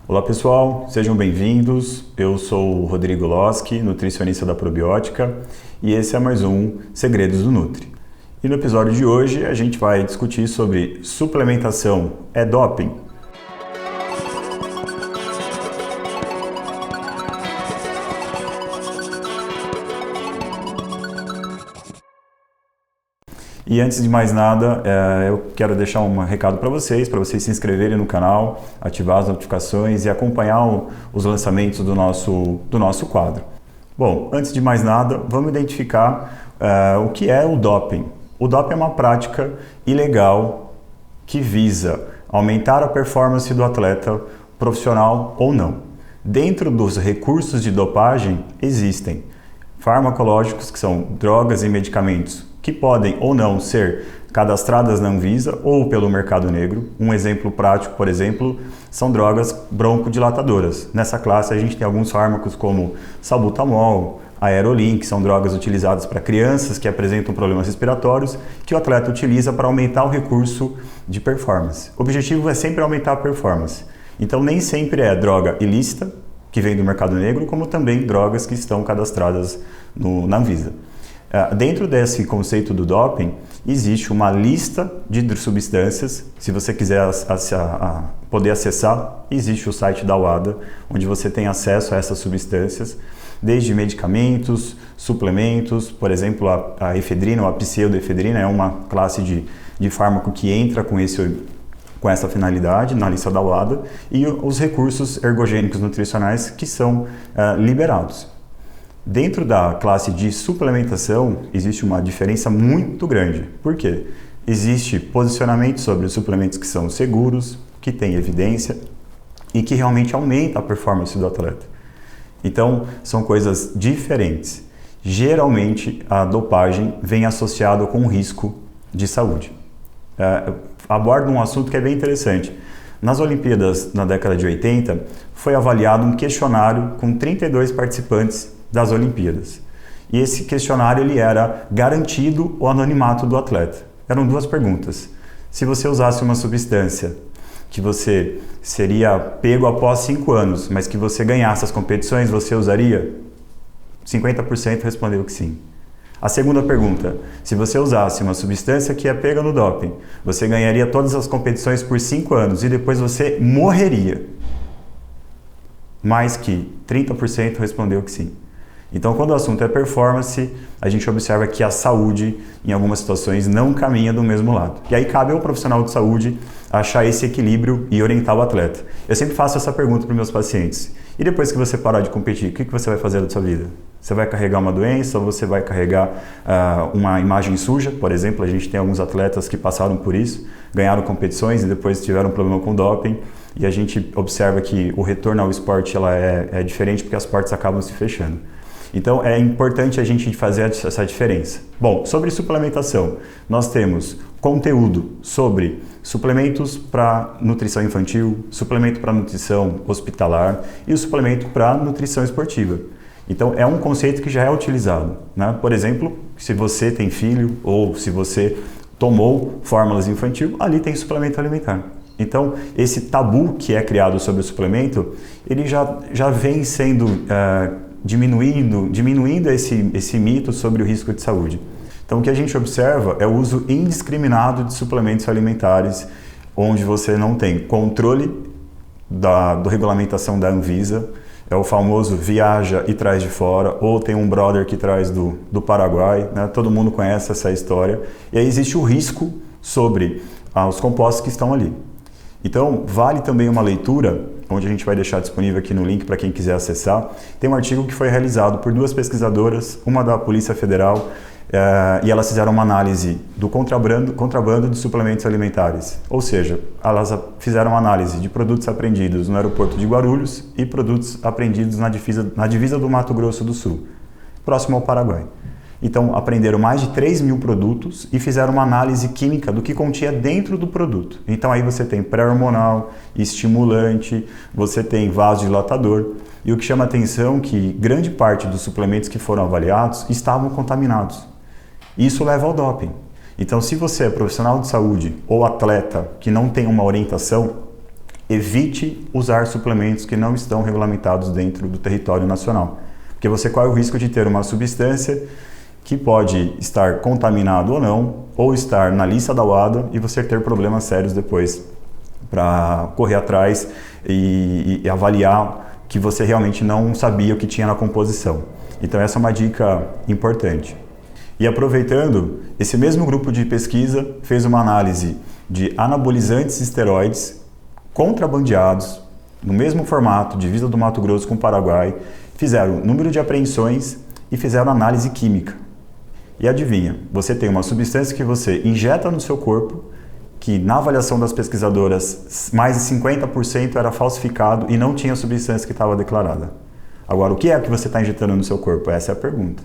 Olá pessoal, sejam bem-vindos. Eu sou o Rodrigo Loschi, nutricionista da Probiótica, e esse é mais um Segredos do Nutri. E no episódio de hoje a gente vai discutir sobre suplementação é doping? E antes de mais nada, eu quero deixar um recado para vocês se inscreverem no canal, ativar as notificações e acompanhar os lançamentos do nosso quadro. Bom, antes de mais nada, vamos identificar o que é o doping. O doping é uma prática ilegal que visa aumentar a performance do atleta, profissional ou não. Dentro dos recursos de dopagem existem farmacológicos, que são drogas e medicamentos que podem ou não ser cadastradas na Anvisa ou pelo mercado negro. Um exemplo prático, por exemplo, são drogas broncodilatadoras. Nessa classe a gente tem alguns fármacos como salbutamol, Aerolin, que são drogas utilizadas para crianças que apresentam problemas respiratórios, que o atleta utiliza para aumentar o recurso de performance. O objetivo é sempre aumentar a performance. Então nem sempre é droga ilícita, que vem do mercado negro, como também drogas que estão cadastradas na Anvisa. Dentro desse conceito do doping, existe uma lista de substâncias. Se você quiser poder acessar, existe o site da UADA, onde você tem acesso a essas substâncias, desde medicamentos, suplementos, por exemplo, a efedrina ou a pseudoefedrina é uma classe de fármaco que entra com essa finalidade na lista da UADA, e os recursos ergogênicos nutricionais que são liberados. Dentro da classe de suplementação, existe uma diferença muito grande. Por quê? Existe posicionamento sobre os suplementos que são seguros, que têm evidência e que realmente aumentam a performance do atleta. Então, são coisas diferentes. Geralmente, a dopagem vem associada com um risco de saúde. Abordo um assunto que é bem interessante. Nas Olimpíadas, na década de 80, foi avaliado um questionário com 32 participantes das Olimpíadas. E esse questionário ele era garantido o anonimato do atleta. Eram duas perguntas. Se você usasse uma substância que você seria pego após 5 anos, mas que você ganhasse as competições, você usaria? 50% respondeu que sim. A segunda pergunta, se você usasse uma substância que é pega no doping, você ganharia todas as competições por 5 anos e depois você morreria? Mais que 30% respondeu que sim. Então, quando o assunto é performance, a gente observa que a saúde, em algumas situações, não caminha do mesmo lado. E aí cabe ao profissional de saúde achar esse equilíbrio e orientar o atleta. Eu sempre faço essa pergunta para os meus pacientes. E depois que você parar de competir, o que você vai fazer da sua vida? Você vai carregar uma doença ou você vai carregar uma imagem suja? Por exemplo, a gente tem alguns atletas que passaram por isso, ganharam competições e depois tiveram problema com doping. E a gente observa que o retorno ao esporte é diferente porque as portas acabam se fechando. Então, é importante a gente fazer essa diferença. Bom, sobre suplementação, nós temos conteúdo sobre suplementos para nutrição infantil, suplemento para nutrição hospitalar e o suplemento para nutrição esportiva. Então, é um conceito que já é utilizado, né? Por exemplo, se você tem filho ou se você tomou fórmulas infantil, ali tem suplemento alimentar. Então, esse tabu que é criado sobre o suplemento, ele já vem sendo diminuindo esse mito sobre o risco de saúde. Então, o que a gente observa é o uso indiscriminado de suplementos alimentares, onde você não tem controle da regulamentação da Anvisa, é o famoso viaja e traz de fora, ou tem um brother que traz do Paraguai, né? Todo mundo conhece essa história, e aí existe o risco sobre os compostos que estão ali. Então, vale também uma leitura, onde a gente vai deixar disponível aqui no link para quem quiser acessar. Tem um artigo que foi realizado por 2 pesquisadoras, uma da Polícia Federal, e elas fizeram uma análise do contrabando de suplementos alimentares. Ou seja, elas fizeram uma análise de produtos apreendidos no aeroporto de Guarulhos e produtos apreendidos na divisa do Mato Grosso do Sul, próximo ao Paraguai. Então, apreenderam mais de 3.000 produtos e fizeram uma análise química do que continha dentro do produto. Então, aí você tem pré-hormonal, estimulante, você tem vasodilatador. E o que chama a atenção é que grande parte dos suplementos que foram avaliados estavam contaminados. Isso leva ao doping. Então, se você é profissional de saúde ou atleta que não tem uma orientação, evite usar suplementos que não estão regulamentados dentro do território nacional, porque você corre o risco de ter uma substância que pode estar contaminado ou não, ou estar na lista da UADA e você ter problemas sérios depois para correr atrás e avaliar que você realmente não sabia o que tinha na composição. Então essa é uma dica importante. E aproveitando, esse mesmo grupo de pesquisa fez uma análise de anabolizantes e esteroides contrabandeados, no mesmo formato, divisa do Mato Grosso com o Paraguai, fizeram número de apreensões e fizeram análise química. E adivinha, você tem uma substância que você injeta no seu corpo, que na avaliação das pesquisadoras, mais de 50% era falsificado e não tinha a substância que estava declarada. Agora, o que é que você está injetando no seu corpo? Essa é a pergunta.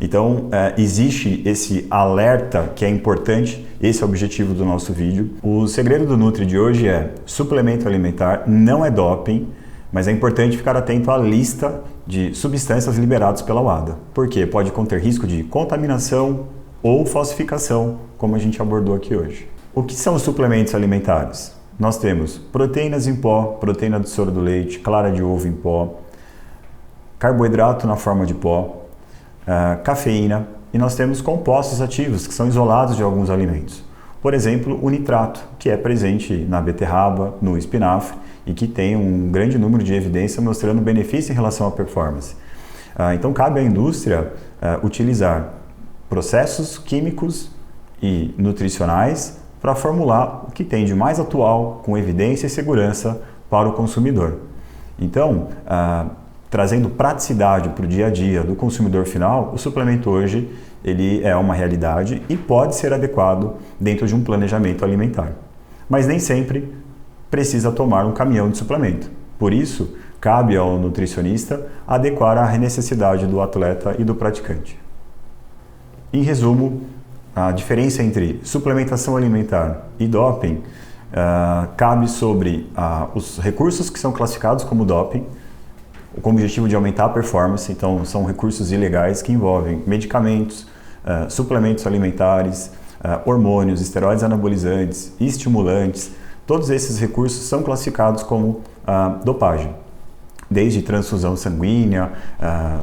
Então, existe esse alerta que é importante, esse é o objetivo do nosso vídeo. O segredo do Nutri de hoje é suplemento alimentar, não é doping, mas é importante ficar atento à lista de substâncias liberadas pela UADA, porque pode conter risco de contaminação ou falsificação, como a gente abordou aqui hoje. O que são os suplementos alimentares? Nós temos proteínas em pó, proteína do soro do leite, clara de ovo em pó, carboidrato na forma de pó, cafeína, e nós temos compostos ativos que são isolados de alguns alimentos. Por exemplo, o nitrato, que é presente na beterraba, no espinafre, e que tem um grande número de evidências mostrando benefício em relação à performance. Então, cabe à indústria utilizar processos químicos e nutricionais para formular o que tem de mais atual, com evidência e segurança para o consumidor. Então, trazendo praticidade para o dia a dia do consumidor final, o suplemento hoje ele é uma realidade e pode ser adequado dentro de um planejamento alimentar. Mas nem sempre precisa tomar um caminhão de suplemento. Por isso, cabe ao nutricionista adequar a necessidade do atleta e do praticante. Em resumo, a diferença entre suplementação alimentar e doping cabe sobre os recursos que são classificados como doping, com o objetivo de aumentar a performance. Então, são recursos ilegais que envolvem medicamentos, suplementos alimentares, hormônios, esteroides anabolizantes, estimulantes. Todos esses recursos são classificados como dopagem, desde transfusão sanguínea,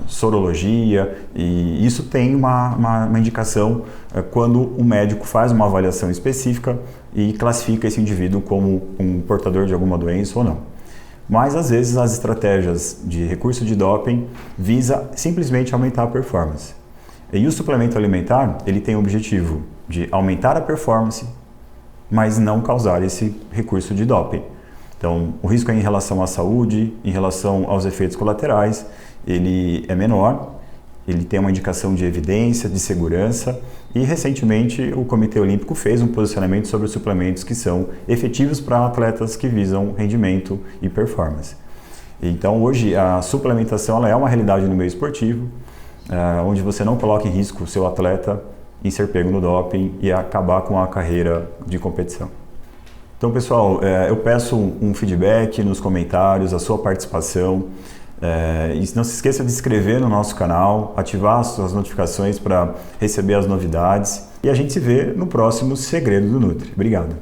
sorologia, e isso tem uma indicação quando o médico faz uma avaliação específica e classifica esse indivíduo como um portador de alguma doença ou não. Mas às vezes as estratégias de recurso de doping visa simplesmente aumentar a performance. E o suplemento alimentar, ele tem o objetivo de aumentar a performance, mas não causar esse recurso de doping. Então, o risco em relação à saúde, em relação aos efeitos colaterais, ele é menor, ele tem uma indicação de evidência, de segurança, e recentemente o Comitê Olímpico fez um posicionamento sobre os suplementos que são efetivos para atletas que visam rendimento e performance. Então, hoje a suplementação ela é uma realidade no meio esportivo, onde você não coloca em risco o seu atleta em ser pego no doping e acabar com a carreira de competição. Então, pessoal, eu peço um feedback nos comentários, a sua participação. E não se esqueça de se inscrever no nosso canal, ativar as suas notificações para receber as novidades. E a gente se vê no próximo Segredo do Nutri. Obrigado.